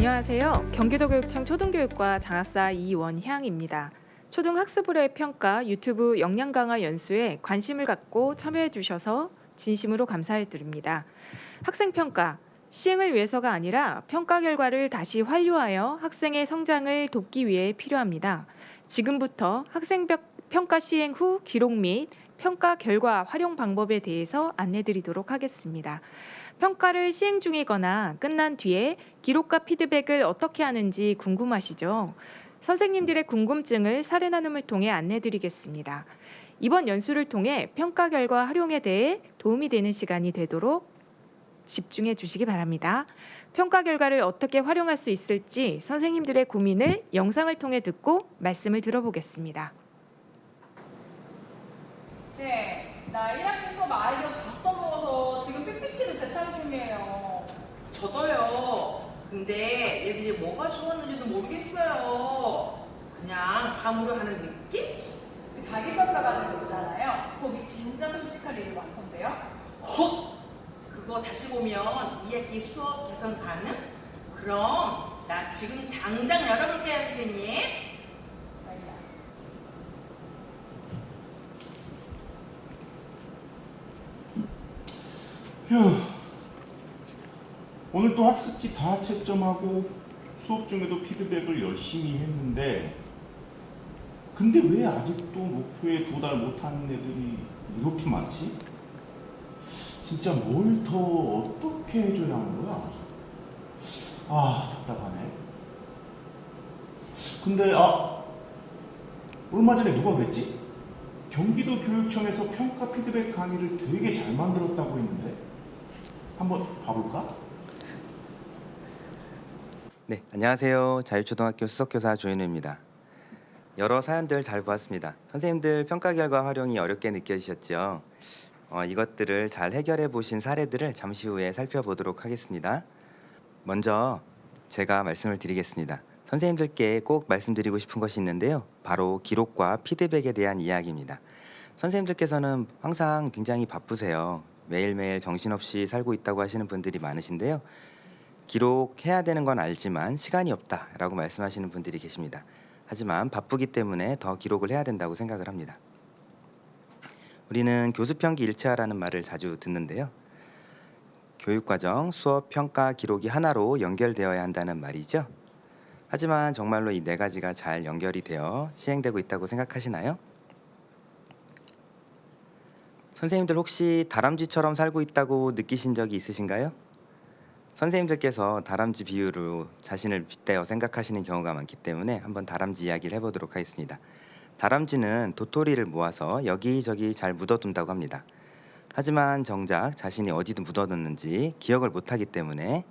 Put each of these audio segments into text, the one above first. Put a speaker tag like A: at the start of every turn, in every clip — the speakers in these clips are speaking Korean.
A: 안녕하세요. 경기도교육청 초등교육과 장학사 이원향입니다. 초등학습의뢰 평가 유튜브 역량 강화 연수에 관심을 갖고 참여해 주셔서 진심으로 감사해 드립니다. 학생 평가 시행을 위해서가 아니라 평가 결과를 다시 완료하여 학생의 성장을 돕기 위해 필요합니다. 지금부터 학생 평가 시행 후 기록 및 평가 결과 활용 방법에 대해서 안내 드리도록 하겠습니다. 평가를 시행 중이거나 끝난 뒤에 기록과 피드백을 어떻게 하는지 궁금하시죠? 선생님들의 궁금증을 사례 나눔을 통해 안내 드리겠습니다. 이번 연수를 통해 평가 결과 활용에 대해 도움이 되는 시간이 되도록 집중해 주시기 바랍니다. 평가 결과를 어떻게 활용할 수 있을지 선생님들의 고민을 영상을 통해 듣고 말씀을 들어보겠습니다.
B: 네, 나 1학기 수업 아이디어 다 써먹어서 지금 PPT도 재탕 중이에요.
C: 저도요. 근데 얘들이 뭐가 좋았는지도 모르겠어요. 그냥 감으로 하는 느낌?
B: 자기평가 가는 거 있잖아요. 거기 진짜 솔직할 일이 많던데요.
C: 헉! 그거 다시 보면 2학기 수업 개선 가능? 그럼 나 지금 당장 열어볼게요, 선생님.
B: 아니다.
D: 휴, 오늘 또 학습지 다 채점하고 수업 중에도 피드백을 열심히 했는데 근데 왜 아직도 목표에 도달 못하는 애들이 이렇게 많지? 진짜 뭘 더 어떻게 해줘야 하는 거야? 아, 답답하네. 근데 얼마 전에 누가 그랬지? 경기도 교육청에서 평가 피드백 강의를 되게 잘 만들었다고 했는데 한번 봐볼까?
E: 네, 안녕하세요. 자유초등학교 수석교사 조인우입니다. 여러 사연들 잘 보았습니다. 선생님들 평가 결과 활용이 어렵게 느껴지셨죠? 이것들을 잘 해결해 보신 사례들을 잠시 후에 살펴보도록 하겠습니다. 먼저 제가 말씀을 드리겠습니다. 선생님들께 꼭 말씀드리고 싶은 것이 있는데요. 바로 기록과 피드백에 대한 이야기입니다. 선생님들께서는 항상 굉장히 바쁘세요. 매일매일 정신없이 살고 있다고 하시는 분들이 많으신데요. 기록해야 되는 건 알지만 시간이 없다라고 말씀하시는 분들이 계십니다. 하지만 바쁘기 때문에 더 기록을 해야 된다고 생각을 합니다. 우리는 교수평기 일체화라는 말을 자주 듣는데요. 교육과정, 수업, 평가, 기록이 하나로 연결되어야 한다는 말이죠. 하지만 정말로 이 네 가지가 잘 연결이 되어 시행되고 있다고 생각하시나요? 선생님들 혹시 다람쥐처럼 살고 있다고 느끼신 적이 있으신가요? 선생님들께서 다람쥐 비유로 자신을 빗대어 생각하시는 경우가 많기 때문에 한번 다람쥐 이야기를 해보도록 하겠습니다. 다람쥐는 도토리를 모아서 여기저기 잘 묻어둔다고 합니다. 하지만 정작 자신이 어디도 묻어뒀는지 기억을 못하기 때문에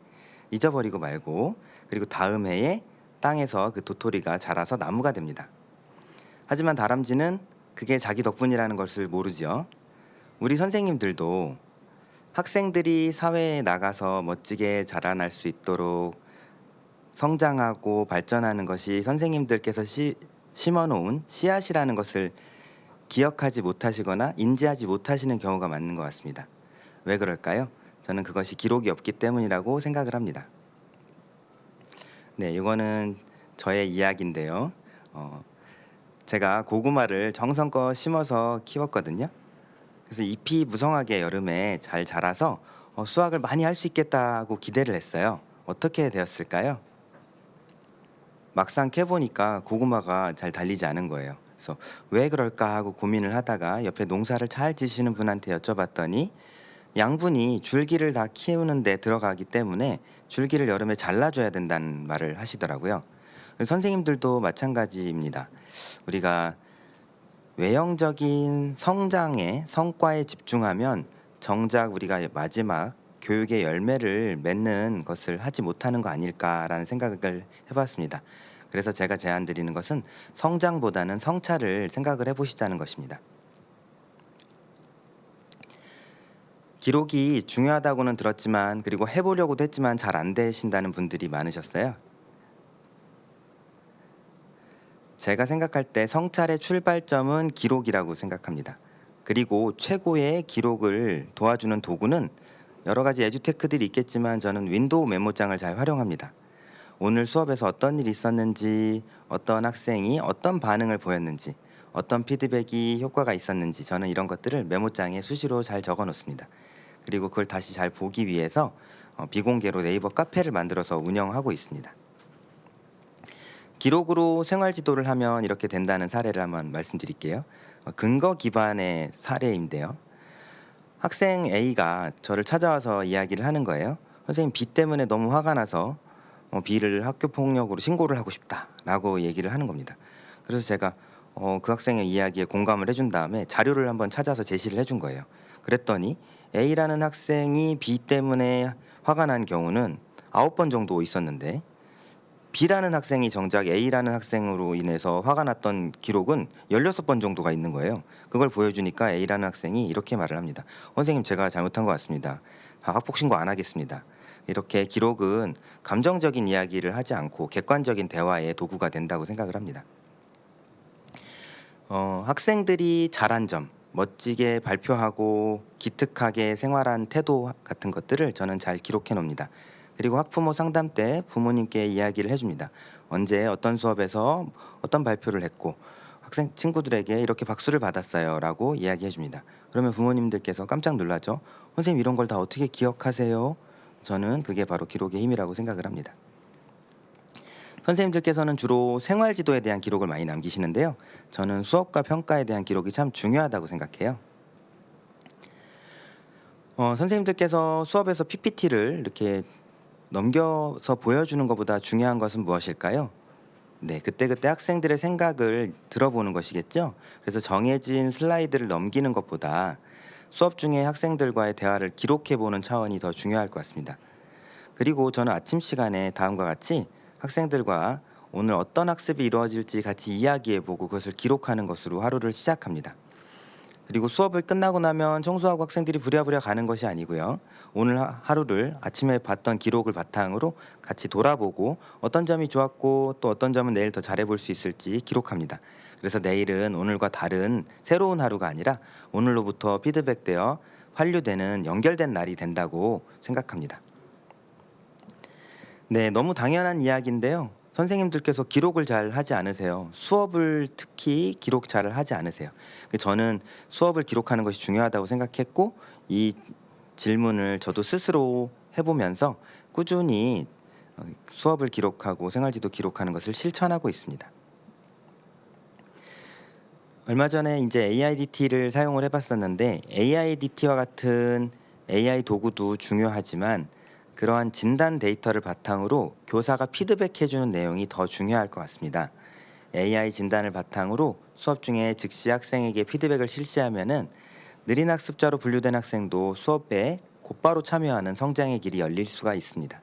E: 잊어버리고 말고 그리고 다음 해에 땅에서 그 도토리가 자라서 나무가 됩니다. 하지만 다람쥐는 그게 자기 덕분이라는 것을 모르죠. 우리 선생님들도 학생들이 사회에 나가서 멋지게 자라날 수 있도록 성장하고 발전하는 것이 선생님들께서 심어놓은 씨앗이라는 것을 기억하지 못하시거나 인지하지 못하시는 경우가 많은 것 같습니다. 왜 그럴까요? 저는 그것이 기록이 없기 때문이라고 생각을 합니다. 네, 이거는 저의 이야기인데요. 제가 고구마를 정성껏 심어서 키웠거든요. 그래서 잎이 무성하게 여름에 잘 자라서 수확을 많이 할 수 있겠다고 기대를 했어요. 어떻게 되었을까요? 막상 캐보니까 고구마가 잘 달리지 않은 거예요. 그래서 왜 그럴까 하고 고민을 하다가 옆에 농사를 잘 지시는 분한테 여쭤봤더니 양분이 줄기를 다 키우는 데 들어가기 때문에 줄기를 여름에 잘라줘야 된다는 말을 하시더라고요. 선생님들도 마찬가지입니다. 우리가 외형적인 성장에 성과에 집중하면 정작 우리가 마지막 교육의 열매를 맺는 것을 하지 못하는 거 아닐까라는 생각을 해봤습니다. 그래서 제가 제안 드리는 것은 성장보다는 성찰을 생각을 해보시자는 것입니다. 기록이 중요하다고는 들었지만 그리고 해보려고도 했지만 잘 안 되신다는 분들이 많으셨어요. 제가 생각할 때 성찰의 출발점은 기록이라고 생각합니다. 그리고 최고의 기록을 도와주는 도구는 여러 가지 에듀테크들이 있겠지만 저는 윈도우 메모장을 잘 활용합니다. 오늘 수업에서 어떤 일이 있었는지, 어떤 학생이 어떤 반응을 보였는지, 어떤 피드백이 효과가 있었는지 저는 이런 것들을 메모장에 수시로 잘 적어 놓습니다. 그리고 그걸 다시 잘 보기 위해서 비공개로 네이버 카페를 만들어서 운영하고 있습니다. 기록으로 생활 지도를 하면 이렇게 된다는 사례를 한번 말씀드릴게요. 근거 기반의 사례인데요. 학생 A가 저를 찾아와서 이야기를 하는 거예요. 선생님, B 때문에 너무 화가 나서 B를 학교 폭력으로 신고를 하고 싶다라고 얘기를 하는 겁니다. 그래서 제가 그 학생의 이야기에 공감을 해준 다음에 자료를 한번 찾아서 제시를 해준 거예요. 그랬더니 A라는 학생이 B 때문에 화가 난 경우는 9번 정도 있었는데 B라는 학생이 정작 A라는 학생으로 인해서 화가 났던 기록은 16번 정도가 있는 거예요. 그걸 보여주니까 A라는 학생이 이렇게 말을 합니다. 선생님, 제가 잘못한 것 같습니다. 학폭 신고 안 하겠습니다. 이렇게 기록은 감정적인 이야기를 하지 않고 객관적인 대화의 도구가 된다고 생각을 합니다. 학생들이 잘한 점, 멋지게 발표하고 기특하게 생활한 태도 같은 것들을 저는 잘 기록해 놓습니다. 그리고 학부모 상담 때 부모님께 이야기를 해줍니다. 언제 어떤 수업에서 어떤 발표를 했고 학생 친구들에게 이렇게 박수를 받았어요 라고 이야기해 줍니다. 그러면 부모님들께서 깜짝 놀라죠. 선생님, 이런 걸 다 어떻게 기억하세요? 저는 그게 바로 기록의 힘이라고 생각을 합니다. 선생님들께서는 주로 생활 지도에 대한 기록을 많이 남기시는데요. 저는 수업과 평가에 대한 기록이 참 중요하다고 생각해요. 선생님들께서 수업에서 PPT를 이렇게 넘겨서 보여주는 것보다 중요한 것은 무엇일까요? 네, 그때그때 학생들의 생각을 들어보는 것이겠죠. 그래서 정해진 슬라이드를 넘기는 것보다 수업 중에 학생들과의 대화를 기록해보는 차원이 더 중요할 것 같습니다. 그리고 저는 아침 시간에 다음과 같이 학생들과 오늘 어떤 학습이 이루어질지 같이 이야기해보고 그것을 기록하는 것으로 하루를 시작합니다. 그리고 수업을 끝나고 나면 청소하고 학생들이 부랴부랴 가는 것이 아니고요. 오늘 하루를 아침에 봤던 기록을 바탕으로 같이 돌아보고 어떤 점이 좋았고 또 어떤 점은 내일 더 잘해볼 수 있을지 기록합니다. 그래서 내일은 오늘과 다른 새로운 하루가 아니라 오늘로부터 피드백되어 환류되는 연결된 날이 된다고 생각합니다. 네, 너무 당연한 이야기인데요. 선생님들께서 기록을 잘 하지 않으세요. 수업을 특히 기록 잘 하지 않으세요. 저는 수업을 기록하는 것이 중요하다고 생각했고 이 질문을 저도 스스로 해보면서 꾸준히 수업을 기록하고 생활지도 기록하는 것을 실천하고 있습니다. 얼마 전에 이제 AIDT를 사용을 해봤었는데 AIDT와 같은 AI 도구도 중요하지만 그러한 진단 데이터를 바탕으로 교사가 피드백해주는 내용이 더 중요할 것 같습니다. AI 진단을 바탕으로 수업 중에 즉시 학생에게 피드백을 실시하면은 느린 학습자로 분류된 학생도 수업에 곧바로 참여하는 성장의 길이 열릴 수가 있습니다.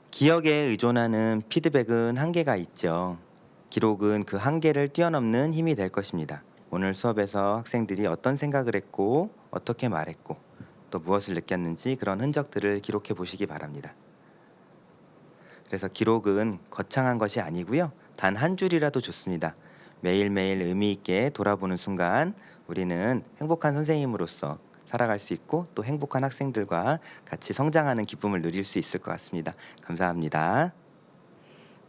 E: 기억에 의존하는 피드백은 한계가 있죠. 기록은 그 한계를 뛰어넘는 힘이 될 것입니다. 오늘 수업에서 학생들이 어떤 생각을 했고 어떻게 말했고 또 무엇을 느꼈는지 그런 흔적들을 기록해 보시기 바랍니다. 그래서 기록은 거창한 것이 아니고요. 단 한 줄이라도 좋습니다. 매일매일 의미 있게 돌아보는 순간 우리는 행복한 선생님으로서 살아갈 수 있고 또 행복한 학생들과 같이 성장하는 기쁨을 누릴 수 있을 것 같습니다. 감사합니다.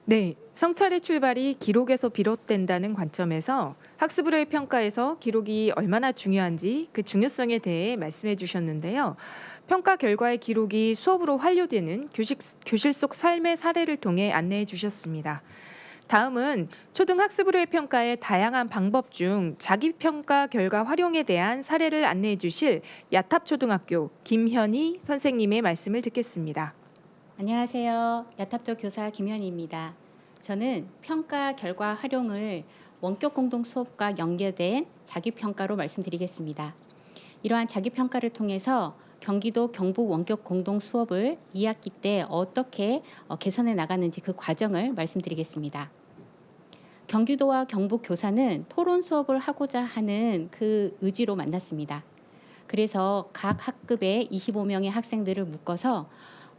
A: 네, 성찰의 출발이 기록에서 비롯된다는 관점에서 학습으로의 평가에서 기록이 얼마나 중요한지 그 중요성에 대해 말씀해 주셨는데요. 평가 결과의 기록이 수업으로 활용되는 교실 속 삶의 사례를 통해 안내해 주셨습니다. 다음은 초등학습으로의 평가의 다양한 방법 중 자기평가 결과 활용에 대한 사례를 안내해 주실 야탑초등학교 김현희 선생님의 말씀을 듣겠습니다.
F: 안녕하세요. 야탑초 교사 김현희입니다. 저는 평가 결과 활용을 원격 공동 수업과 연계된 자기평가로 말씀드리겠습니다. 이러한 자기평가를 통해서 경기도 경북 원격 공동 수업을 2학기 때 어떻게 개선해 나가는지 그 과정을 말씀드리겠습니다. 경기도와 경북 교사는 토론 수업을 하고자 하는 그 의지로 만났습니다. 그래서 각 학급에 25명의 학생들을 묶어서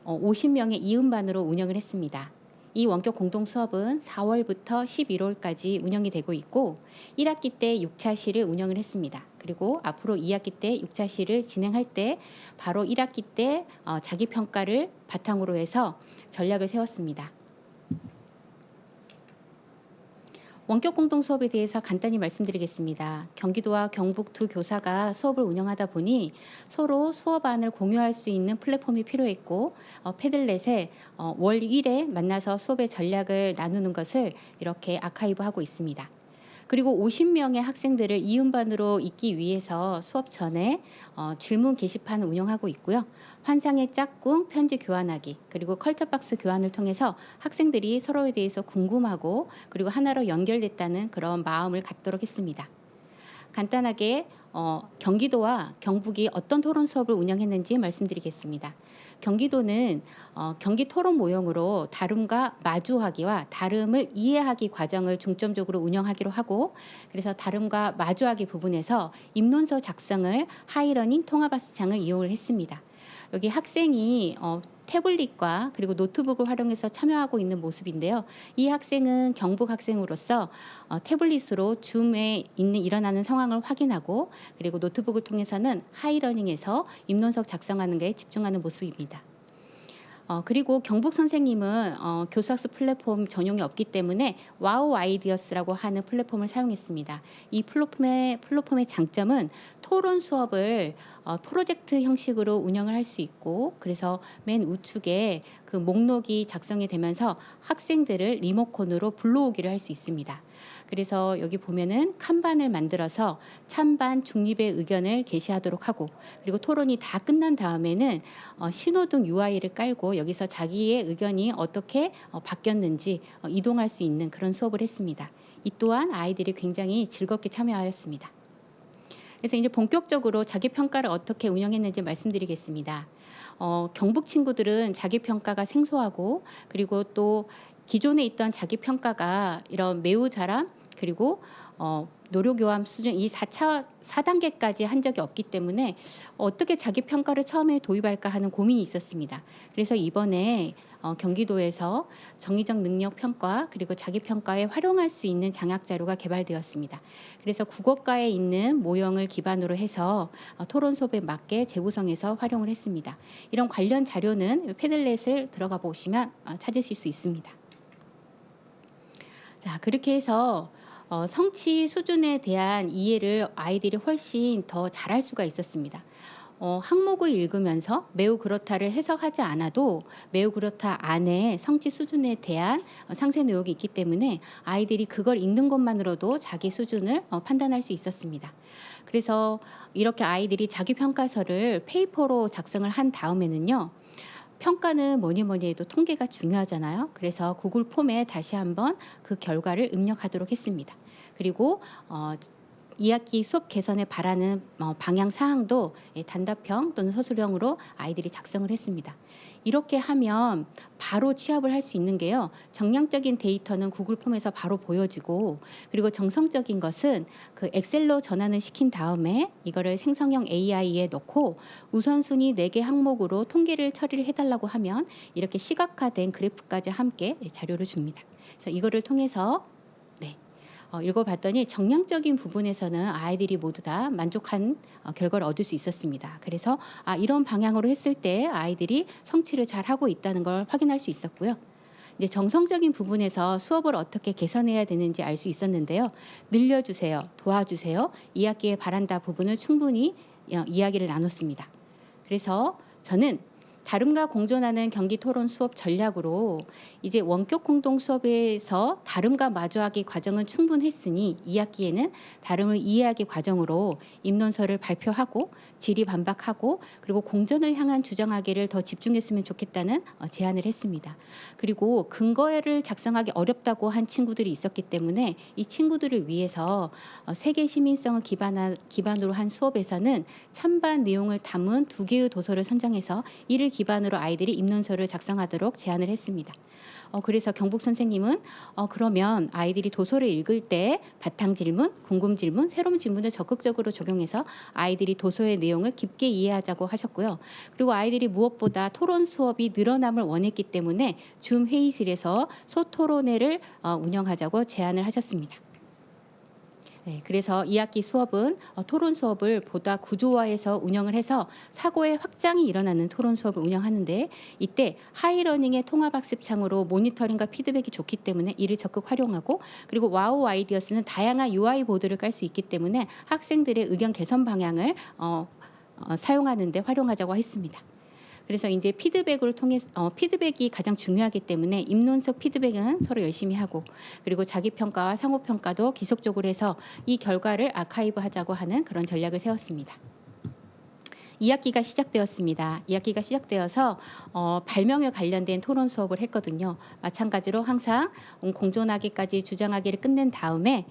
F: 50명의 이음반으로 운영을 했습니다. 이 원격 공동 수업은 4월부터 11월까지 운영이 되고 있고 1학기 때 6차시를 운영을 했습니다. 그리고 앞으로 2학기 때 6차 시를 진행할 때 바로 1학기 때 자기평가를 바탕으로 해서 전략을 세웠습니다. 원격 공동 수업에 대해서 간단히 말씀드리겠습니다. 경기도와 경북 두 교사가 수업을 운영하다 보니 서로 수업안을 공유할 수 있는 플랫폼이 필요했고 패들렛에 월 1회 만나서 수업의 전략을 나누는 것을 이렇게 아카이브하고 있습니다. 그리고 50명의 학생들을 이음반으로 잇기 위해서 수업 전에 질문 게시판을 운영하고 있고요. 환상의 짝꿍 편지 교환하기 그리고 컬처박스 교환을 통해서 학생들이 서로에 대해서 궁금하고 그리고 하나로 연결됐다는 그런 마음을 갖도록 했습니다. 간단하게 경기도와 경북이 어떤 토론 수업을 운영했는지 말씀드리겠습니다. 경기도는 경기 토론 모형으로 다름과 마주하기와 다름을 이해하기 과정을 중점적으로 운영하기로 하고 그래서 다름과 마주하기 부분에서 입론서 작성을 하이러닝 통합학습장을 이용을 했습니다. 여기 학생이 태블릿과 그리고 노트북을 활용해서 참여하고 있는 모습인데요. 이 학생은 경북 학생으로서 태블릿으로 줌에 일어나는 상황을 확인하고 그리고 노트북을 통해서는 하이러닝에서 입론석 작성하는 데 집중하는 모습입니다. 그리고 경북 선생님은 교수학습 플랫폼 전용이 없기 때문에 와우 아이디어스라고 하는 플랫폼을 사용했습니다. 이 플랫폼의 장점은 토론 수업을 프로젝트 형식으로 운영을 할 수 있고 그래서 맨 우측에 그 목록이 작성이 되면서 학생들을 리모컨으로 불러오기를 할 수 있습니다. 그래서 여기 보면은 칸반을 만들어서 찬반 중립의 의견을 게시하도록 하고 그리고 토론이 다 끝난 다음에는 신호등 UI를 깔고 여기서 자기의 의견이 어떻게 바뀌었는지 이동할 수 있는 그런 수업을 했습니다. 이 또한 아이들이 굉장히 즐겁게 참여하였습니다. 그래서 이제 본격적으로 자기평가를 어떻게 운영했는지 말씀드리겠습니다. 경북 친구들은 자기평가가 생소하고 그리고 또 기존에 있던 자기평가가 이런 매우 잘함 그리고 노력교함 수준 이 4단계까지 한 적이 없기 때문에 어떻게 자기평가를 처음에 도입할까 하는 고민이 있었습니다. 그래서 이번에 경기도에서 정의적 능력 평가 그리고 자기평가에 활용할 수 있는 장학자료가 개발되었습니다. 그래서 국어과에 있는 모형을 기반으로 해서 토론 수업에 맞게 재구성해서 활용을 했습니다. 이런 관련 자료는 패들렛을 들어가 보시면 찾으실 수 있습니다. 자, 그렇게 해서 성취 수준에 대한 이해를 아이들이 훨씬 더 잘할 수가 있었습니다. 항목을 읽으면서 매우 그렇다를 해석하지 않아도 매우 그렇다 안에 성취 수준에 대한 상세 내용이 있기 때문에 아이들이 그걸 읽는 것만으로도 자기 수준을 판단할 수 있었습니다. 그래서 이렇게 아이들이 자기 평가서를 페이퍼로 작성을 한 다음에는요. 평가는 뭐니 해도 통계가 중요하잖아요. 그래서 구글 폼에 다시 한번 그 결과를 입력하도록 했습니다. 그리고 2학기 수업 개선에 바라는 방향 사항도 단답형 또는 서술형으로 아이들이 작성을 했습니다. 이렇게 하면 바로 취합을 할 수 있는 게요. 정량적인 데이터는 구글 폼에서 바로 보여지고 그리고 정성적인 것은 그 엑셀로 전환을 시킨 다음에 이거를 생성형 AI에 넣고 우선순위 4개 항목으로 통계를 처리를 해달라고 하면 이렇게 시각화된 그래프까지 함께 자료를 줍니다. 그래서 이거를 통해서 읽어봤더니 정량적인 부분에서는 아이들이 모두 다 만족한 결과를 얻을 수 있었습니다. 그래서 이런 방향으로 했을 때 아이들이 성취를 잘 하고 있다는 걸 확인할 수 있었고요. 이제 정성적인 부분에서 수업을 어떻게 개선해야 되는지 알 수 있었는데요. 늘려주세요, 도와주세요, 2학기에 바란다 부분을 충분히 이야기를 나눴습니다. 그래서 저는 다름과 공존하는 경기 토론 수업 전략으로 이제 원격 공동 수업에서 다름과 마주하기 과정은 충분했으니 2학기에는 다름을 이해하기 과정으로 입론서를 발표하고 질의 반박하고 그리고 공존을 향한 주장하기를 더 집중했으면 좋겠다는 제안을 했습니다. 그리고 근거를 작성하기 어렵다고 한 친구들이 있었기 때문에 이 친구들을 위해서 세계 시민성을 기반으로 한 수업에서는 찬반 내용을 담은 2개의 도서를 선정해서 이를 기반으로 아이들이 입론서를 작성하도록 제안을 했습니다. 그래서 경북 선생님은 그러면 아이들이 도서를 읽을 때 바탕 질문, 궁금 질문, 새로운 질문을 적극적으로 적용해서 아이들이 도서의 내용을 깊게 이해하자고 하셨고요. 그리고 아이들이 무엇보다 토론 수업이 늘어남을 원했기 때문에 줌 회의실에서 소토론회를 운영하자고 제안을 하셨습니다. 네, 그래서 2학기 수업은 토론 수업을 보다 구조화해서 운영을 해서 사고의 확장이 일어나는 토론 수업을 운영하는데 이때 하이러닝의 통합학습 창으로 모니터링과 피드백이 좋기 때문에 이를 적극 활용하고 그리고 와우 아이디어스는 다양한 UI 보드를 깔 수 있기 때문에 학생들의 의견 개선 방향을 사용하는 데 활용하자고 했습니다. 그래서 이제 피드백을 통해 피드백이 가장 중요하기 때문에 입론적 피드백은 서로 열심히 하고 그리고 자기 평가와 상호 평가도 지속적으로 해서 이 결과를 아카이브하자고 하는 그런 전략을 세웠습니다. 2학기가 시작되었습니다. 2학기가 시작되어서 발명에 관련된 토론 수업을 했거든요. 마찬가지로 항상 공존하기까지 주장하기를 끝낸 다음에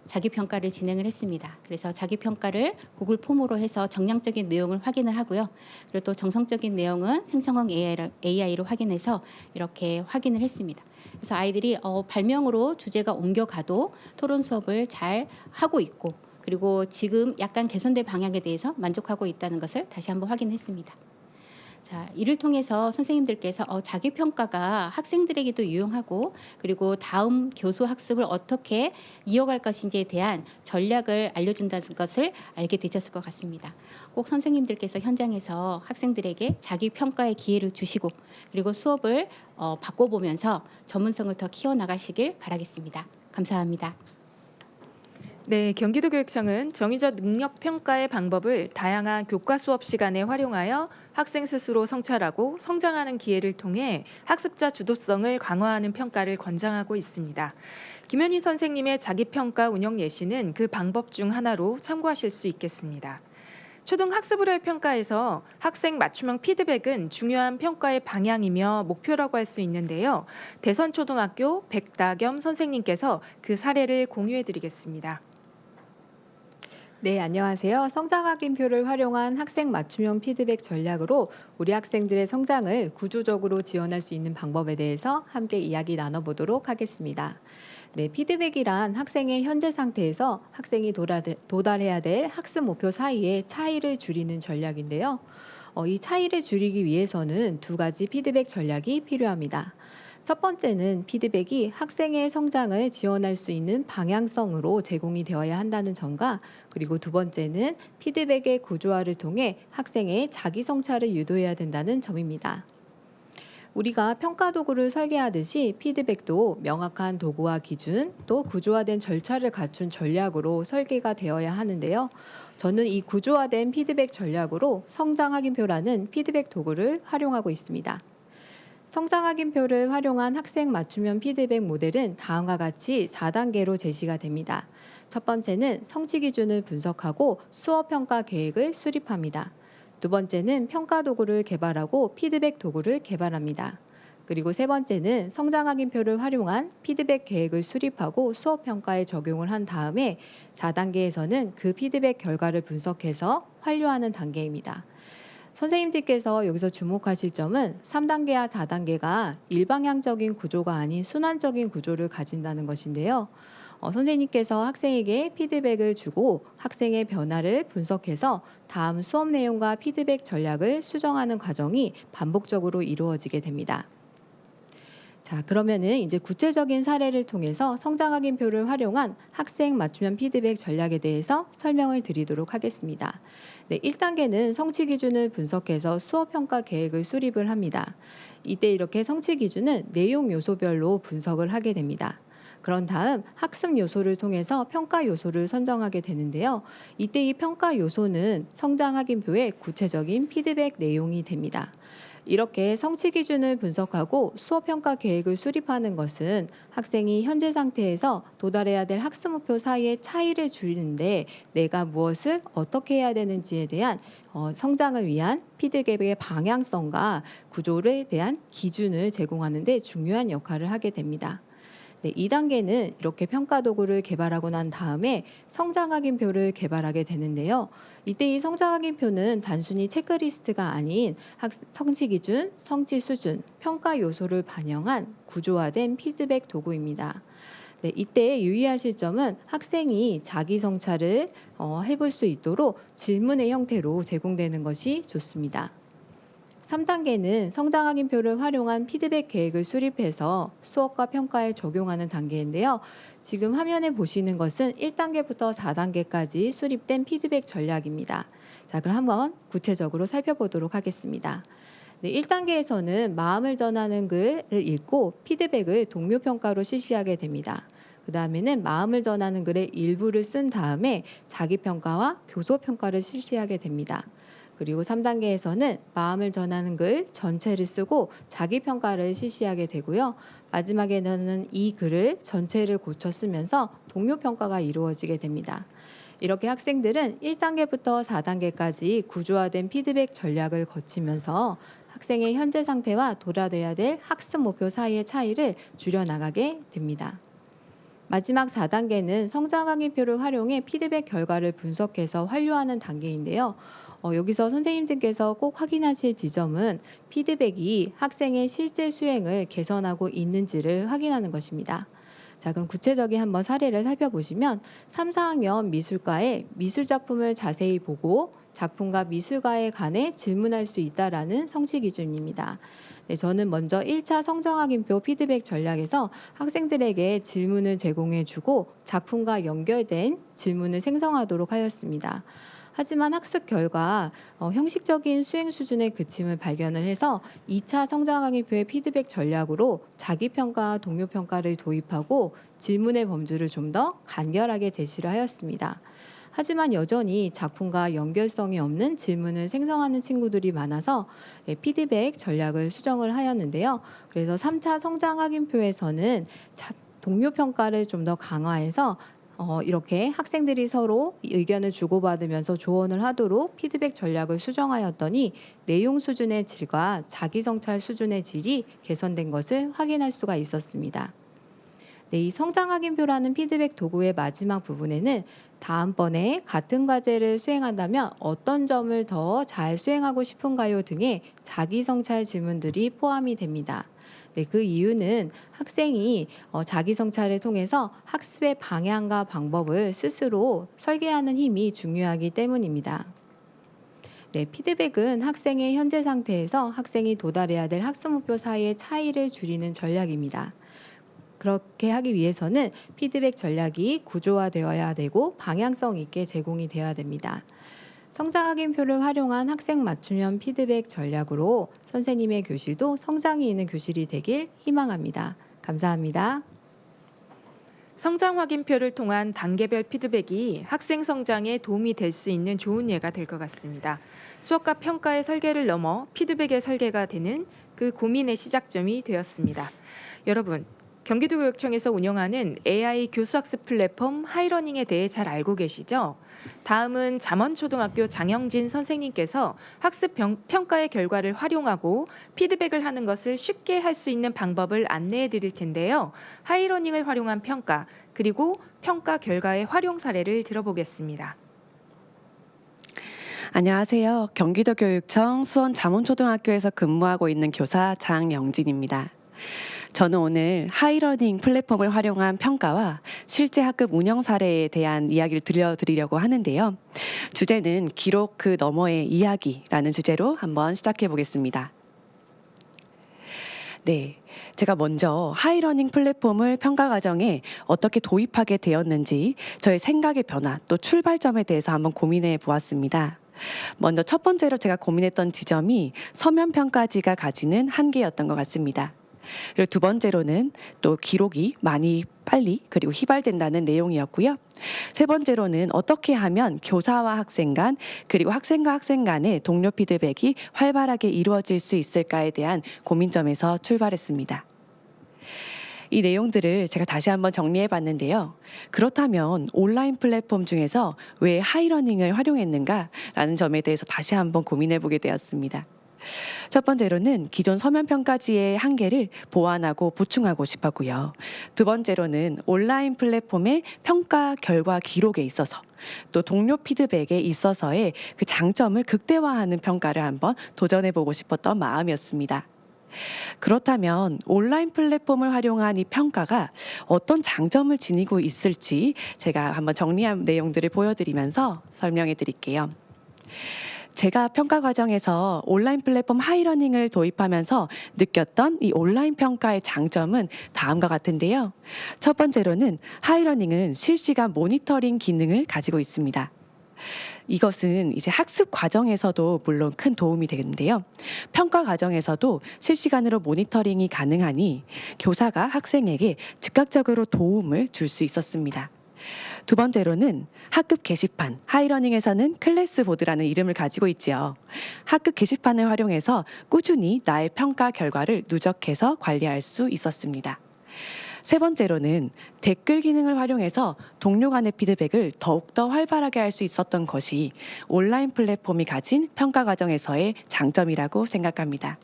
F: 자기 평가를 진행을 했습니다. 그래서 자기 평가를 구글 폼으로 해서 정량적인 내용을 확인을 하고요. 그리고 또 정성적인 내용은 생성형 AI로 확인해서 이렇게 확인을 했습니다. 그래서 아이들이 발명으로 주제가 옮겨가도 토론 수업을 잘 하고 있고 그리고 지금 약간 개선된 방향에 대해서 만족하고 있다는 것을 다시 한번 확인했습니다. 자, 이를 통해서 선생님들께서 자기 평가가 학생들에게도 유용하고 그리고 다음 교수 학습을 어떻게 이어갈 것인지에 대한 전략을 알려준다는 것을 알게 되셨을 것 같습니다. 꼭 선생님들께서 현장에서 학생들에게 자기 평가의 기회를 주시고 그리고 수업을 바꿔보면서 전문성을 더 키워나가시길 바라겠습니다. 감사합니다.
A: 네, 경기도교육청은 정의적 능력 평가의 방법을 다양한 교과 수업 시간에 활용하여 학생 스스로 성찰하고 성장하는 기회를 통해 학습자 주도성을 강화하는 평가를 권장하고 있습니다. 김현희 선생님의 자기평가 운영 예시는 그 방법 중 하나로 참고하실 수 있겠습니다. 초등학습으로의 평가에서 학생 맞춤형 피드백은 중요한 평가의 방향이며 목표라고 할 수 있는데요. 대선초등학교 백다겸 선생님께서 그 사례를 공유해 드리겠습니다.
G: 네, 안녕하세요. 성장 확인표를 활용한 학생 맞춤형 피드백 전략으로 우리 학생들의 성장을 구조적으로 지원할 수 있는 방법에 대해서 함께 이야기 나눠보도록 하겠습니다. 네, 피드백이란 학생의 현재 상태에서 학생이 도달해야 될 학습 목표 사이의 차이를 줄이는 전략인데요. 이 차이를 줄이기 위해서는 두 가지 피드백 전략이 필요합니다. 첫 번째는 피드백이 학생의 성장을 지원할 수 있는 방향성으로 제공이 되어야 한다는 점과 그리고 두 번째는 피드백의 구조화를 통해 학생의 자기 성찰을 유도해야 된다는 점입니다. 우리가 평가 도구를 설계하듯이 피드백도 명확한 도구와 기준, 또 구조화된 절차를 갖춘 전략으로 설계가 되어야 하는데요. 저는 이 구조화된 피드백 전략으로 성장 확인표라는 피드백 도구를 활용하고 있습니다. 성장 확인표를 활용한 학생 맞춤형 피드백 모델은 다음과 같이 4단계로 제시가 됩니다. 첫 번째는 성취 기준을 분석하고 수업 평가 계획을 수립합니다. 두 번째는 평가 도구를 개발하고 피드백 도구를 개발합니다. 그리고 세 번째는 성장 확인표를 활용한 피드백 계획을 수립하고 수업 평가에 적용을 한 다음에 4단계에서는 그 피드백 결과를 분석해서 완료하는 단계입니다. 선생님들께서 여기서 주목하실 점은 3단계와 4단계가 일방향적인 구조가 아닌 순환적인 구조를 가진다는 것인데요. 선생님께서 학생에게 피드백을 주고 학생의 변화를 분석해서 다음 수업 내용과 피드백 전략을 수정하는 과정이 반복적으로 이루어지게 됩니다. 자, 그러면은 이제 구체적인 사례를 통해서 성장 확인표를 활용한 학생 맞춤형 피드백 전략에 대해서 설명을 드리도록 하겠습니다. 네, 1단계는 성취 기준을 분석해서 수업 평가 계획을 수립을 합니다. 이때 이렇게 성취 기준은 내용 요소별로 분석을 하게 됩니다. 그런 다음 학습 요소를 통해서 평가 요소를 선정하게 되는데요. 이때 이 평가 요소는 성장 확인표의 구체적인 피드백 내용이 됩니다. 이렇게 성취 기준을 분석하고 수업 평가 계획을 수립하는 것은 학생이 현재 상태에서 도달해야 될 학습 목표 사이의 차이를 줄이는데 내가 무엇을 어떻게 해야 되는지에 대한 성장을 위한 피드백의 방향성과 구조에 대한 기준을 제공하는 데 중요한 역할을 하게 됩니다. 네, 2단계는 이렇게 평가 도구를 개발하고 난 다음에 성장 확인표를 개발하게 되는데요. 이때 이 성장 확인표는 단순히 체크리스트가 아닌 성취 기준, 성취 수준, 평가 요소를 반영한 구조화된 피드백 도구입니다. 네, 이때 유의하실 점은 학생이 자기 성찰을 해볼 수 있도록 질문의 형태로 제공되는 것이 좋습니다. 3단계는 성장 확인표를 활용한 피드백 계획을 수립해서 수업과 평가에 적용하는 단계인데요. 지금 화면에 보시는 것은 1단계부터 4단계까지 수립된 피드백 전략입니다. 자, 그럼 한번 구체적으로 살펴보도록 하겠습니다. 네, 1단계에서는 마음을 전하는 글을 읽고 피드백을 동료 평가로 실시하게 됩니다. 그 다음에는 마음을 전하는 글의 일부를 쓴 다음에 자기 평가와 교소 평가를 실시하게 됩니다. 그리고 3단계에서는 마음을 전하는 글 전체를 쓰고 자기 평가를 실시하게 되고요. 마지막에는 이 글을 전체를 고쳐 쓰면서 동료 평가가 이루어지게 됩니다. 이렇게 학생들은 1단계부터 4단계까지 구조화된 피드백 전략을 거치면서 학생의 현재 상태와 도달해야 될 학습 목표 사이의 차이를 줄여나가게 됩니다. 마지막 4단계는 성장 확인표를 활용해 피드백 결과를 분석해서 완료하는 단계인데요. 여기서 선생님들께서 꼭 확인하실 지점은 피드백이 학생의 실제 수행을 개선하고 있는지를 확인하는 것입니다. 자, 그럼 구체적인 한번 사례를 살펴보시면 3, 4학년 미술과의 미술 작품을 자세히 보고 작품과 미술가에 관해 질문할 수 있다라는 성취 기준입니다. 네, 저는 먼저 1차 성장 확인표 피드백 전략에서 학생들에게 질문을 제공해 주고 작품과 연결된 질문을 생성하도록 하였습니다. 하지만 학습 결과 형식적인 수행 수준의 그침을 발견을 해서 2차 성장 확인표의 피드백 전략으로 자기평가와 동료평가를 도입하고 질문의 범주를 좀 더 간결하게 제시를 하였습니다. 하지만 여전히 작품과 연결성이 없는 질문을 생성하는 친구들이 많아서 피드백 전략을 수정을 하였는데요. 그래서 3차 성장 확인표에서는 동료 평가를 좀 더 강화해서 이렇게 학생들이 서로 의견을 주고받으면서 조언을 하도록 피드백 전략을 수정하였더니 내용 수준의 질과 자기 성찰 수준의 질이 개선된 것을 확인할 수가 있었습니다. 네, 이 성장 확인표라는 피드백 도구의 마지막 부분에는 다음번에 같은 과제를 수행한다면 어떤 점을 더 잘 수행하고 싶은가요 등의 자기 성찰 질문들이 포함이 됩니다. 네, 그 이유는 학생이 자기 성찰을 통해서 학습의 방향과 방법을 스스로 설계하는 힘이 중요하기 때문입니다. 네, 피드백은 학생의 현재 상태에서 학생이 도달해야 될 학습 목표 사이의 차이를 줄이는 전략입니다. 그렇게 하기 위해서는 피드백 전략이 구조화되어야 되고 방향성 있게 제공이 되어야 됩니다. 성장 확인표를 활용한 학생 맞춤형 피드백 전략으로 선생님의 교실도 성장이 있는 교실이 되길 희망합니다. 감사합니다.
A: 성장 확인표를 통한 단계별 피드백이 학생 성장에 도움이 될 수 있는 좋은 예가 될 것 같습니다. 수업과 평가의 설계를 넘어 피드백의 설계가 되는 그 고민의 시작점이 되었습니다. 여러분, 경기도교육청에서 운영하는 AI 교수학습 플랫폼 하이러닝에 대해 잘 알고 계시죠? 다음은 잠원초등학교 장영진 선생님께서 학습 평가의 결과를 활용하고 피드백을 하는 것을 쉽게 할 수 있는 방법을 안내해 드릴 텐데요. 하이러닝을 활용한 평가, 그리고 평가 결과의 활용 사례를 들어보겠습니다.
H: 안녕하세요. 경기도교육청 수원 잠원초등학교에서 근무하고 있는 교사 장영진입니다. 저는 오늘 하이러닝 플랫폼을 활용한 평가와 실제 학급 운영 사례에 대한 이야기를 들려드리려고 하는데요. 주제는 기록 그 너머의 이야기라는 주제로 한번 시작해 보겠습니다. 네, 제가 먼저 하이러닝 플랫폼을 평가 과정에 어떻게 도입하게 되었는지 저의 생각의 변화 또 출발점에 대해서 한번 고민해 보았습니다. 먼저 첫 번째로 제가 고민했던 지점이 서면 평가지가 가지는 한계였던 것 같습니다. 그리고 두 번째로는 또 기록이 많이 빨리 그리고 휘발된다는 내용이었고요. 세 번째로는 어떻게 하면 교사와 학생 간 그리고 학생과 학생 간의 동료 피드백이 활발하게 이루어질 수 있을까에 대한 고민점에서 출발했습니다. 이 내용들을 제가 다시 한번 정리해 봤는데요. 그렇다면 온라인 플랫폼 중에서 왜 하이러닝을 활용했는가라는 점에 대해서 다시 한번 고민해 보게 되었습니다. 첫 번째로는 기존 서면 평가지의 한계를 보완하고 보충하고 싶었고요. 두 번째로는 온라인 플랫폼의 평가 결과 기록에 있어서 또 동료 피드백에 있어서의 그 장점을 극대화하는 평가를 한번 도전해 보고 싶었던 마음이었습니다. 그렇다면 온라인 플랫폼을 활용한 이 평가가 어떤 장점을 지니고 있을지 제가 한번 정리한 내용들을 보여드리면서 설명해 드릴게요. 제가 평가 과정에서 온라인 플랫폼 하이러닝을 도입하면서 느꼈던 이 온라인 평가의 장점은 다음과 같은데요. 첫 번째로는 하이러닝은 실시간 모니터링 기능을 가지고 있습니다. 이것은 이제 학습 과정에서도 물론 큰 도움이 되는데요. 평가 과정에서도 실시간으로 모니터링이 가능하니 교사가 학생에게 즉각적으로 도움을 줄 수 있었습니다. 두 번째로는 학급 게시판, 하이러닝에서는 클래스보드라는 이름을 가지고 있지요. 학급 게시판을 활용해서 꾸준히 나의 평가 결과를 누적해서 관리할 수 있었습니다. 세 번째로는 댓글 기능을 활용해서 동료 간의 피드백을 더욱더 활발하게 할 수 있었던 것이 온라인 플랫폼이 가진 평가 과정에서의 장점이라고 생각합니다.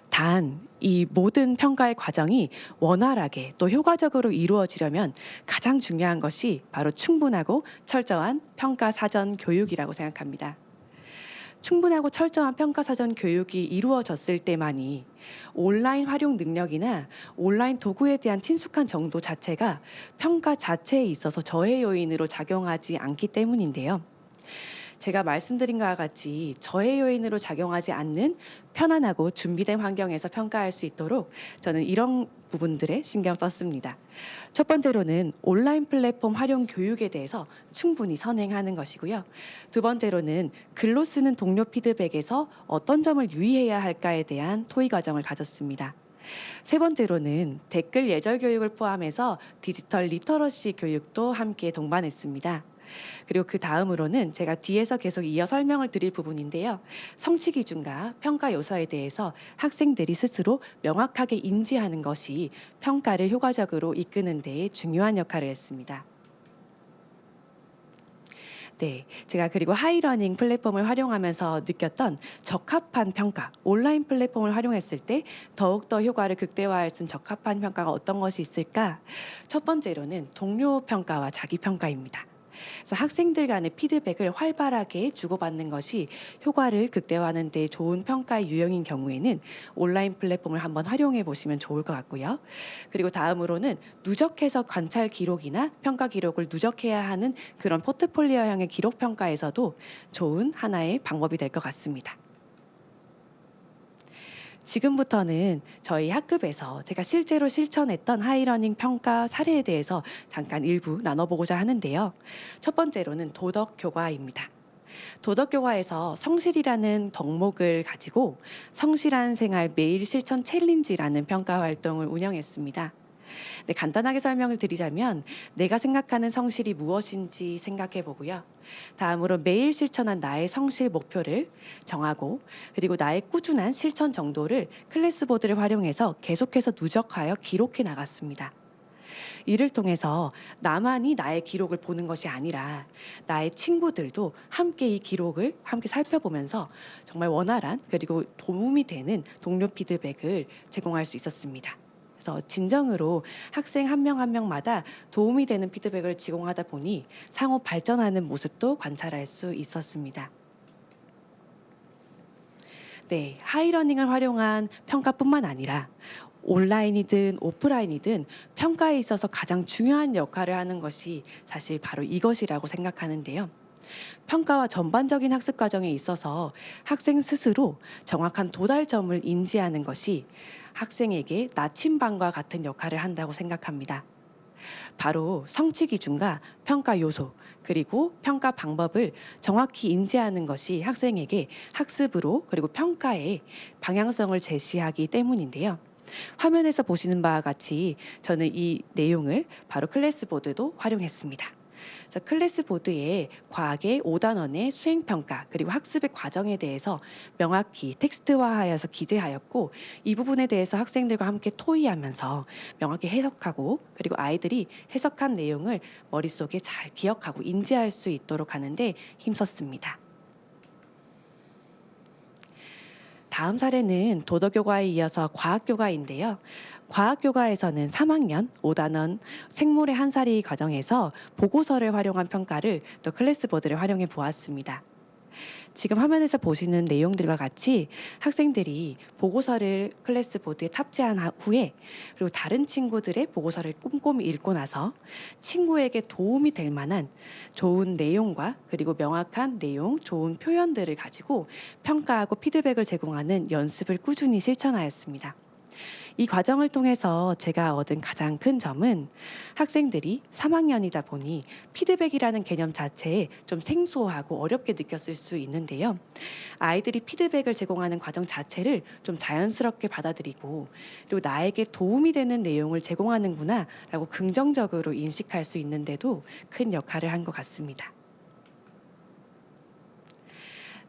H: 단, 이 모든 평가의 과정이 원활하게 또 효과적으로 이루어지려면 가장 중요한 것이 바로 충분하고 철저한 평가 사전 교육이라고 생각합니다. 충분하고 철저한 평가 사전 교육이 이루어졌을 때만이 온라인 활용 능력이나 온라인 도구에 대한 친숙한 정도 자체가 평가 자체에 있어서 저해 요인으로 작용하지 않기 때문인데요. 제가 말씀드린 것과 같이 저해 요인으로 작용하지 않는 편안하고 준비된 환경에서 평가할 수 있도록 저는 이런 부분들에 신경 썼습니다. 첫 번째로는 온라인 플랫폼 활용 교육에 대해서 충분히 선행하는 것이고요. 두 번째로는 글로 쓰는 동료 피드백에서 어떤 점을 유의해야 할까에 대한 토의 과정을 가졌습니다. 세 번째로는 댓글 예절 교육을 포함해서 디지털 리터러시 교육도 함께 동반했습니다. 그리고 그 다음으로는 제가 뒤에서 계속 이어 설명을 드릴 부분인데요. 성취 기준과 평가 요소에 대해서 학생들이 스스로 명확하게 인지하는 것이 평가를 효과적으로 이끄는 데 중요한 역할을 했습니다. 네, 제가 그리고 하이러닝 플랫폼을 활용하면서 느꼈던 적합한 평가, 온라인 플랫폼을 활용했을 때 더욱더 효과를 극대화할 수 있는 적합한 평가가 어떤 것이 있을까? 첫 번째로는 동료 평가와 자기 평가입니다. 그래서 학생들 간의 피드백을 활발하게 주고받는 것이 효과를 극대화하는 데 좋은 평가의 유형인 경우에는 온라인 플랫폼을 한번 활용해 보시면 좋을 것 같고요. 그리고 다음으로는 누적해서 관찰 기록이나 평가 기록을 누적해야 하는 그런 포트폴리오형의 기록 평가에서도 좋은 하나의 방법이 될 것 같습니다. 지금부터는 저희 학급에서 제가 실제로 실천했던 하이러닝 평가 사례에 대해서 잠깐 일부 나눠보고자 하는데요. 첫 번째로는 도덕 교과입니다. 도덕 교과에서 성실이라는 덕목을 가지고 성실한 생활 매일 실천 챌린지라는 평가 활동을 운영했습니다. 네, 간단하게 설명을 드리자면 내가 생각하는 성실이 무엇인지 생각해 보고요. 다음으로 매일 실천한 나의 성실 목표를 정하고 그리고 나의 꾸준한 실천 정도를 클래스보드를 활용해서 계속해서 누적하여 기록해 나갔습니다. 이를 통해서 나만이 나의 기록을 보는 것이 아니라 나의 친구들도 함께 이 기록을 함께 살펴보면서 정말 원활한 그리고 도움이 되는 동료 피드백을 제공할 수 있었습니다. 그래서 진정으로 학생 한 명 한 명마다 도움이 되는 피드백을 제공하다 보니 상호 발전하는 모습도 관찰할 수 있었습니다. 네, 하이러닝을 활용한 평가뿐만 아니라 온라인이든 오프라인이든 평가에 있어서 가장 중요한 역할을 하는 것이 사실 바로 이것이라고 생각하는데요. 평가와 전반적인 학습 과정에 있어서 학생 스스로 정확한 도달점을 인지하는 것이 학생에게 나침반과 같은 역할을 한다고 생각합니다. 바로 성취 기준과 평가 요소 그리고 평가 방법을 정확히 인지하는 것이 학생에게 학습으로 그리고 평가의 방향성을 제시하기 때문인데요. 화면에서 보시는 바와 같이 저는 이 내용을 바로 클래스보드도 활용했습니다. 그래서 클래스보드에 과학의 5단원의 수행평가 그리고 학습의 과정에 대해서 명확히 텍스트화하여서 기재하였고 이 부분에 대해서 학생들과 함께 토의하면서 명확히 해석하고 그리고 아이들이 해석한 내용을 머릿속에 잘 기억하고 인지할 수 있도록 하는데 힘썼습니다. 다음 사례는 도덕교과에 이어서 과학교과인데요. 과학교과에서는 3학년 5단원 생물의 한살이 과정에서 보고서를 활용한 평가를 또 클래스보드를 활용해 보았습니다. 지금 화면에서 보시는 내용들과 같이 학생들이 보고서를 클래스 보드에 탑재한 후에 그리고 다른 친구들의 보고서를 꼼꼼히 읽고 나서 친구에게 도움이 될 만한 좋은 내용과 그리고 명확한 내용, 좋은 표현들을 가지고 평가하고 피드백을 제공하는 연습을 꾸준히 실천하였습니다. 이 과정을 통해서 제가 얻은 가장 큰 점은 학생들이 3학년이다 보니 피드백이라는 개념 자체에 좀 생소하고 어렵게 느꼈을 수 있는데요. 아이들이 피드백을 제공하는 과정 자체를 좀 자연스럽게 받아들이고 그리고 나에게 도움이 되는 내용을 제공하는구나 라고 긍정적으로 인식할 수 있는데도 큰 역할을 한 것 같습니다.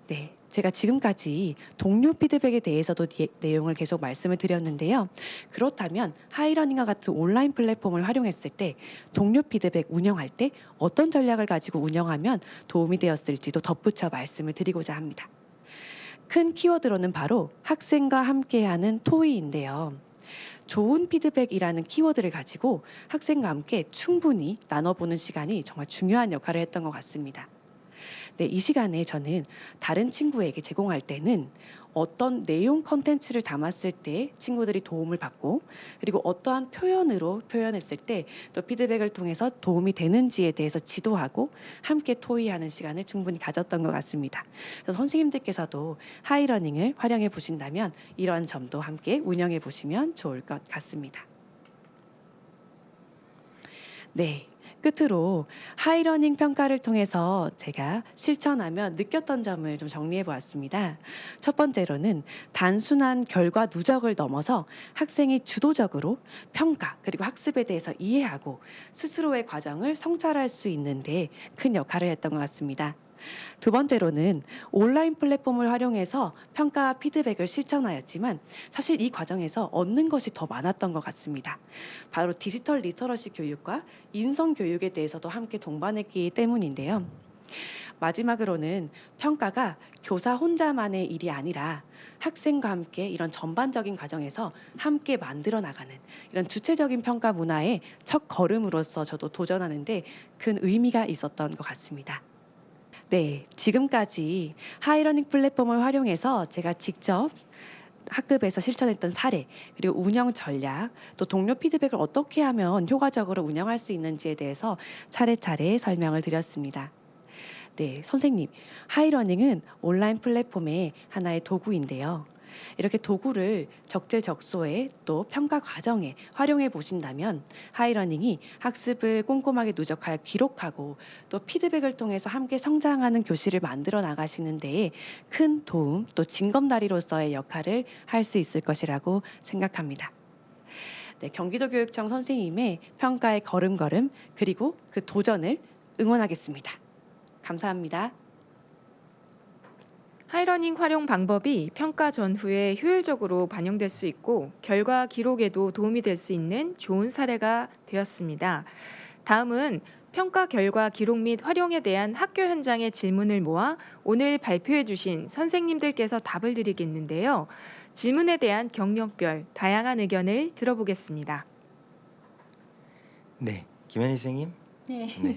H: 네. 제가 지금까지 동료 피드백에 대해서도 내용을 계속 말씀을 드렸는데요. 그렇다면 하이러닝과 같은 온라인 플랫폼을 활용했을 때 동료 피드백 운영할 때 어떤 전략을 가지고 운영하면 도움이 되었을지도 덧붙여 말씀을 드리고자 합니다. 큰 키워드로는 바로 학생과 함께하는 토의인데요. 좋은 피드백이라는 키워드를 가지고 학생과 함께 충분히 나눠보는 시간이 정말 중요한 역할을 했던 것 같습니다. 네, 이 시간에 저는 다른 친구에게 제공할 때는 어떤 내용 컨텐츠를 담았을 때 친구들이 도움을 받고 그리고 어떠한 표현으로 표현했을 때 또 피드백을 통해서 도움이 되는지에 대해서 지도하고 함께 토의하는 시간을 충분히 가졌던 것 같습니다. 그래서 선생님들께서도 하이러닝을 활용해 보신다면 이러한 점도 함께 운영해 보시면 좋을 것 같습니다. 네. 끝으로 하이러닝 평가를 통해서 제가 실천하며 느꼈던 점을 좀 정리해 보았습니다. 첫 번째로는 단순한 결과 누적을 넘어서 학생이 주도적으로 평가 그리고 학습에 대해서 이해하고 스스로의 과정을 성찰할 수 있는 데 큰 역할을 했던 것 같습니다. 두 번째로는 온라인 플랫폼을 활용해서 평가와 피드백을 실천하였지만 사실 이 과정에서 얻는 것이 더 많았던 것 같습니다. 바로 디지털 리터러시 교육과 인성 교육에 대해서도 함께 동반했기 때문인데요. 마지막으로는 평가가 교사 혼자만의 일이 아니라 학생과 함께 이런 전반적인 과정에서 함께 만들어 나가는 이런 주체적인 평가 문화의 첫 걸음으로서 저도 도전하는데 큰 의미가 있었던 것 같습니다. 네, 지금까지 하이러닝 플랫폼을 활용해서 제가 직접 학급에서 실천했던 사례, 그리고 운영 전략, 또 동료 피드백을 어떻게 하면 효과적으로 운영할 수 있는지에 대해서 차례차례 설명을 드렸습니다. 네, 선생님, 하이러닝은 온라인 플랫폼의 하나의 도구인데요. 이렇게 도구를 적재적소에 또 평가 과정에 활용해 보신다면 하이러닝이 학습을 꼼꼼하게 누적하여 기록하고 또 피드백을 통해서 함께 성장하는 교실을 만들어 나가시는 데에 큰 도움 또 징검다리로서의 역할을 할 수 있을 것이라고 생각합니다. 네, 경기도교육청 선생님의 평가의 걸음걸음 그리고 그 도전을 응원하겠습니다. 감사합니다.
A: 하이러닝 활용 방법이 평가 전후에 효율적으로 반영될 수 있고 결과 기록에도 도움이 될 수 있는 좋은 사례가 되었습니다. 다음은 평가 결과 기록 및 활용에 대한 학교 현장의 질문을 모아 오늘 발표해 주신 선생님들께서 답을 드리겠는데요. 질문에 대한 경력별 다양한 의견을 들어보겠습니다.
E: 네, 김현희 선생님.
F: 네.
E: 네.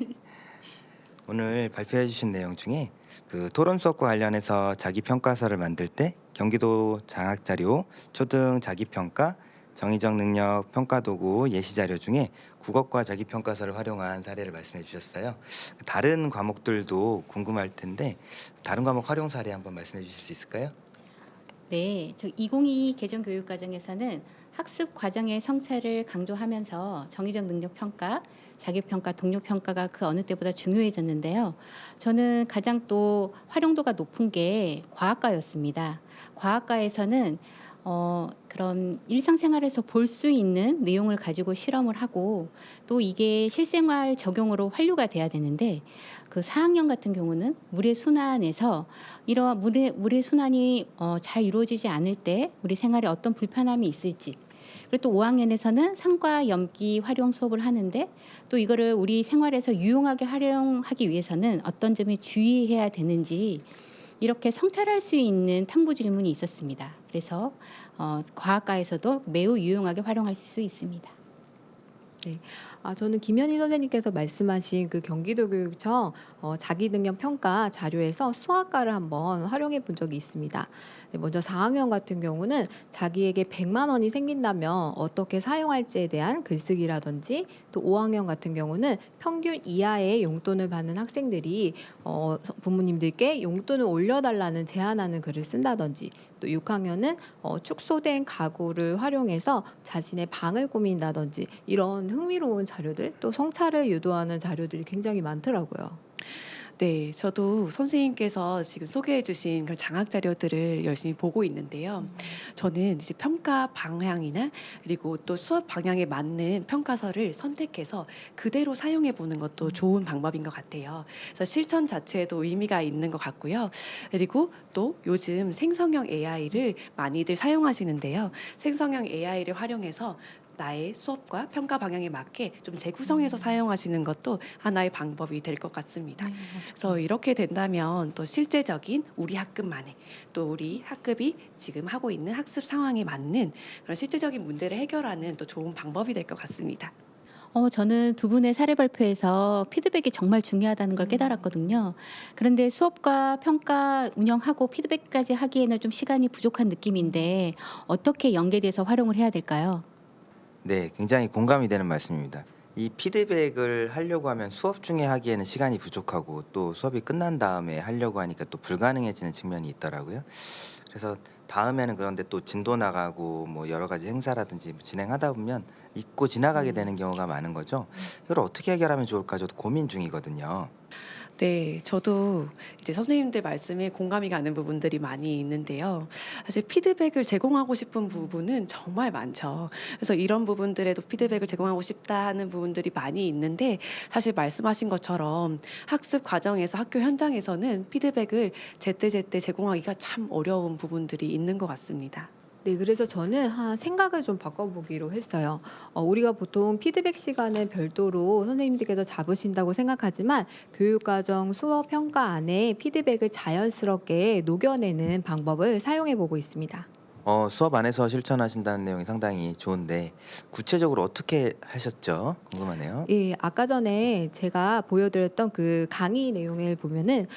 E: 오늘 발표해 주신 내용 중에 그 토론 수업과 관련해서 자기평가서를 만들 때 경기도 장학자료, 초등 자기평가, 정의적 능력 평가 도구 예시자료 중에 국어과 자기평가서를 활용한 사례를 말씀해 주셨어요. 다른 과목들도 궁금할 텐데 다른 과목 활용 사례 한번 말씀해 주실 수 있을까요?
F: 네, 저 2022 개정 교육 과정에서는 학습 과정의 성찰을 강조하면서 정의적 능력 평가, 자기평가, 동료 평가가 그 어느 때보다 중요해졌는데요. 저는 가장 또 활용도가 높은 게 과학과였습니다. 과학과에서는 그런 일상생활에서 볼 수 있는 내용을 가지고 실험을 하고 또 이게 실생활 적용으로 환류가 돼야 되는데 그 4학년 같은 경우는 물의 순환에서 이러한 물의 순환이 잘 이루어지지 않을 때 우리 생활에 어떤 불편함이 있을지 그리고 또 5학년에서는 산과 염기 활용 수업을 하는데 또 이거를 우리 생활에서 유용하게 활용하기 위해서는 어떤 점에 주의해야 되는지 이렇게 성찰할 수 있는 탐구 질문이 있었습니다. 그래서 과학과에서도 매우 유용하게 활용할 수 있습니다.
G: 저는 김현희 선생님께서 말씀하신 그 경기도교육청 자기능력 평가 자료에서 수학과를 한번 활용해 본 적이 있습니다. 네, 먼저 4학년 같은 경우는 자기에게 100만 원이 생긴다면 어떻게 사용할지에 대한 글쓰기라든지, 또 5학년 같은 경우는 평균 이하의 용돈을 받는 학생들이 부모님들께 용돈을 올려달라는 제안하는 글을 쓴다든지, 또 6학년은 축소된 가구를 활용해서 자신의 방을 꾸민다든지, 이런 흥미로운 자료들, 또 성찰을 유도하는 자료들이 굉장히 많더라고요.
H: 네, 저도 선생님께서 지금 소개해 주신 그런 장학 자료들을 열심히 보고 있는데요. 저는 이제 평가 방향이나 그리고 또 수업 방향에 맞는 평가서를 선택해서 그대로 사용해 보는 것도 좋은 방법인 것 같아요. 그래서 실천 자체에도 의미가 있는 것 같고요. 그리고 또 요즘 생성형 AI를 많이들 사용하시는데요. 생성형 AI를 활용해서 나의 수업과 평가 방향에 맞게 좀 재구성해서 사용하시는 것도 하나의 방법이 될 것 같습니다. 그래서 이렇게 된다면 또 실제적인 우리 학급만의, 또 우리 학급이 지금 하고 있는 학습 상황에 맞는 그런 실제적인 문제를 해결하는 또 좋은 방법이 될 것 같습니다.
F: 저는 두 분의 사례 발표에서 피드백이 정말 중요하다는 걸 깨달았거든요. 그런데 수업과 평가 운영하고 피드백까지 하기에는 좀 시간이 부족한 느낌인데 어떻게 연계돼서 활용을 해야 될까요?
E: 네, 굉장히 공감이 되는 말씀입니다. 이 피드백을 하려고 하면 수업 중에 하기에는 시간이 부족하고, 또 수업이 끝난 다음에 하려고 하니까 또 불가능해지는 측면이 있더라고요. 그래서 다음에는 그런데 또 진도 나가고 뭐 여러 가지 행사라든지 진행하다 보면 잊고 지나가게 되는 경우가 많은 거죠. 이걸 어떻게 해결하면 좋을까 저도 고민 중이거든요.
H: 네, 저도 이제 선생님들 말씀에 공감이 가는 부분들이 많이 있는데요. 사실 피드백을 제공하고 싶은 부분은 정말 많죠. 그래서 이런 부분들에도 피드백을 제공하고 싶다 하는 부분들이 많이 있는데, 사실 말씀하신 것처럼 학습 과정에서 학교 현장에서는 피드백을 제때제때 제공하기가 참 어려운 부분들이 있는 것 같습니다.
G: 네, 그래서 저는 생각을 좀 바꿔보기로 했어요. 우리가 보통 피드백 시간을 별도로 선생님들께서 잡으신다고 생각하지만, 교육과정 수업 평가 안에 피드백을 자연스럽게 녹여내는 방법을 사용해 보고 있습니다.
E: 수업 안에서 실천하신다는 내용이 상당히 좋은데 구체적으로 어떻게 하셨죠? 궁금하네요.
G: 예, 아까 전에 제가 보여드렸던 그 강의 내용을 보면은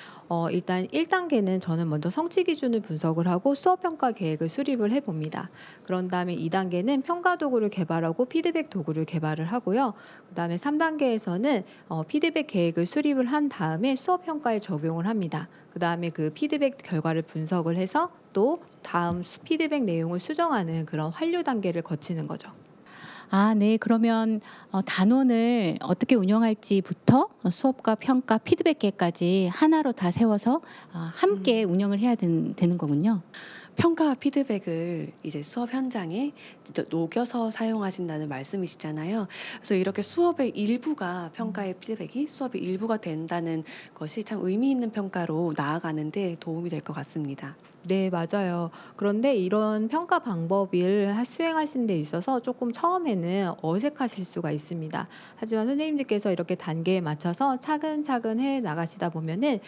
G: 일단 1단계는 저는 먼저 성취 기준을 분석을 하고 수업 평가 계획을 수립을 해 봅니다. 그런 다음에 2단계는 평가 도구를 개발하고 피드백 도구를 개발을 하고요. 그다음에 3단계에서는 피드백 계획을 수립을 한 다음에 수업 평가에 적용을 합니다. 그다음에 그 피드백 결과를 분석을 해서 또 다음 피드백 내용을 수정하는 그런 완료 단계를 거치는 거죠.
F: 네. 그러면 단원을 어떻게 운영할지부터 수업과 평가, 피드백계까지 하나로 다 세워서 함께 운영을 해야 되는 거군요.
H: 평가와 피드백을 이제 수업 현장에 진짜 녹여서 사용하신다는 말씀이시잖아요. 그래서 이렇게 수업의 일부가 평가의 피드백이 수업의 일부가 된다는 것이 참 의미 있는 평가로 나아가는데 도움이 될 것 같습니다.
G: 네, 맞아요. 그런데 이런 평가 방법을 수행하시는 데 있어서 조금 처음에는 어색하실 수가 있습니다. 하지만 선생님들께서 이렇게 단계에 맞춰서 차근차근 해 나가시다 보면은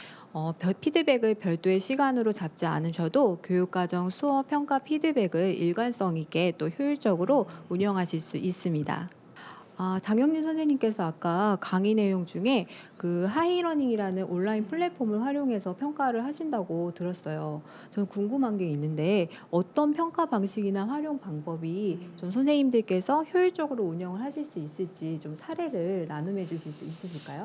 G: 피드백을 별도의 시간으로 잡지 않으셔도 교육과정 수업 평가 피드백을 일관성 있게 또 효율적으로 운영하실 수 있습니다. 장영진 선생님께서 아까 강의 내용 중에 그 하이러닝이라는 온라인 플랫폼을 활용해서 평가를 하신다고 들었어요. 저는 궁금한 게 있는데 어떤 평가 방식이나 활용 방법이 좀 선생님들께서 효율적으로 운영을 하실 수 있을지 좀 사례를 나눔해 주실 수 있으실까요?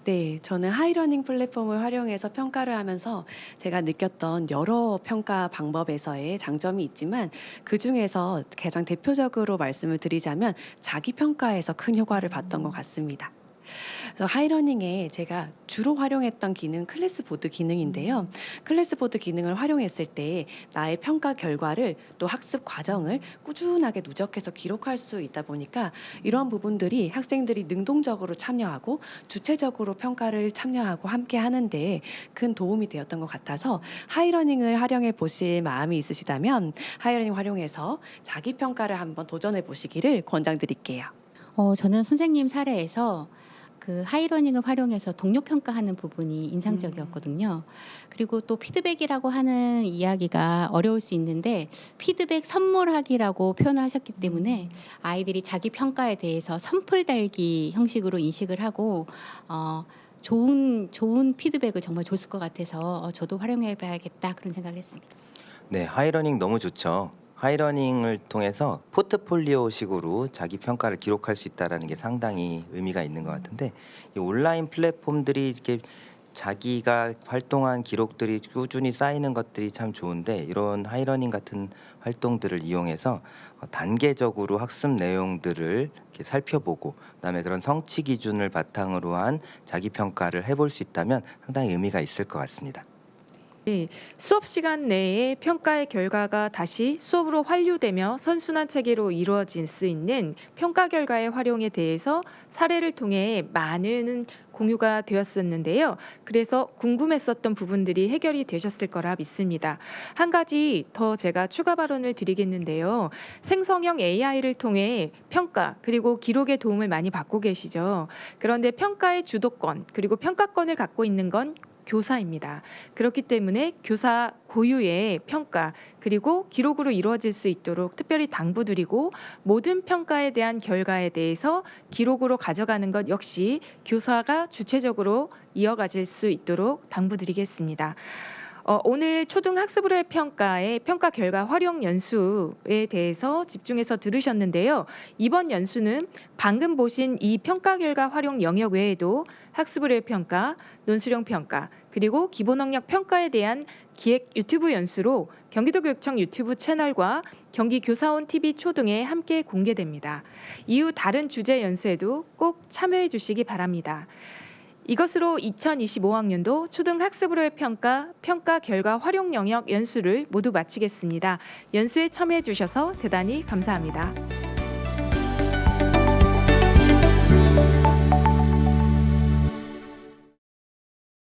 H: 네, 저는 하이러닝 플랫폼을 활용해서 평가를 하면서 제가 느꼈던 여러 평가 방법에서의 장점이 있지만, 그중에서 가장 대표적으로 말씀을 드리자면 자기 평가에서 큰 효과를 봤던 것 같습니다. 그래서 하이러닝에 제가 주로 활용했던 기능 클래스보드 기능인데요. 클래스보드 기능을 활용했을 때 나의 평가 결과를 또 학습 과정을 꾸준하게 누적해서 기록할 수 있다 보니까 이런 부분들이 학생들이 능동적으로 참여하고 주체적으로 평가를 참여하고 함께 하는데 큰 도움이 되었던 것 같아서, 하이러닝을 활용해 보실 마음이 있으시다면 하이러닝 활용해서 자기 평가를 한번 도전해 보시기를 권장드릴게요.
F: 저는 선생님 사례에서 그 하이러닝을 활용해서 동료 평가하는 부분이 인상적이었거든요. 그리고 또 피드백이라고 하는 이야기가 어려울 수 있는데 피드백 선물하기라고 표현을 하셨기 때문에 아이들이 자기 평가에 대해서 선풀 달기 형식으로 인식을 하고 좋은 피드백을 정말 줬을 것 같아서 저도 활용해봐야겠다 그런 생각을 했습니다.
E: 네, 하이러닝 너무 좋죠. 하이러닝을 통해서 포트폴리오식으로 자기 평가를 기록할 수 있다는 게 상당히 의미가 있는 것 같은데, 이 온라인 플랫폼들이 이렇게 자기가 활동한 기록들이 꾸준히 쌓이는 것들이 참 좋은데, 이런 하이러닝 같은 활동들을 이용해서 단계적으로 학습 내용들을 이렇게 살펴보고, 그다음에 그런 성취 기준을 바탕으로 한 자기 평가를 해볼 수 있다면 상당히 의미가 있을 것 같습니다.
A: 수업 시간 내에 평가의 결과가 다시 수업으로 환류되며 선순환 체계로 이루어질 수 있는 평가 결과의 활용에 대해서 사례를 통해 많은 공유가 되었었는데요. 그래서 궁금했었던 부분들이 해결이 되셨을 거라 믿습니다. 한 가지 더 제가 추가 발언을 드리겠는데요. 생성형 AI를 통해 평가 그리고 기록의 도움을 많이 받고 계시죠. 그런데 평가의 주도권 그리고 평가권을 갖고 있는 건 교사입니다. 그렇기 때문에 교사 고유의 평가 그리고 기록으로 이루어질 수 있도록 특별히 당부드리고, 모든 평가에 대한 결과에 대해서 기록으로 가져가는 것 역시 교사가 주체적으로 이어가질 수 있도록 당부드리겠습니다. 오늘 초등학습으로의 평가의 평가 결과 활용 연수에 대해서 집중해서 들으셨는데요. 이번 연수는 방금 보신 이 평가 결과 활용 영역 외에도 학습으로의 평가, 논술형 평가, 그리고 기본능력 평가에 대한 기획 유튜브 연수로 경기도교육청 유튜브 채널과 경기교사원 TV 초등에 함께 공개됩니다. 이후 다른 주제 연수에도 꼭 참여해 주시기 바랍니다. 이것으로 2025학년도 초등학습으로의 평가 결과 활용 영역 연수를 모두 마치겠습니다. 연수에 참여해 주셔서 대단히 감사합니다.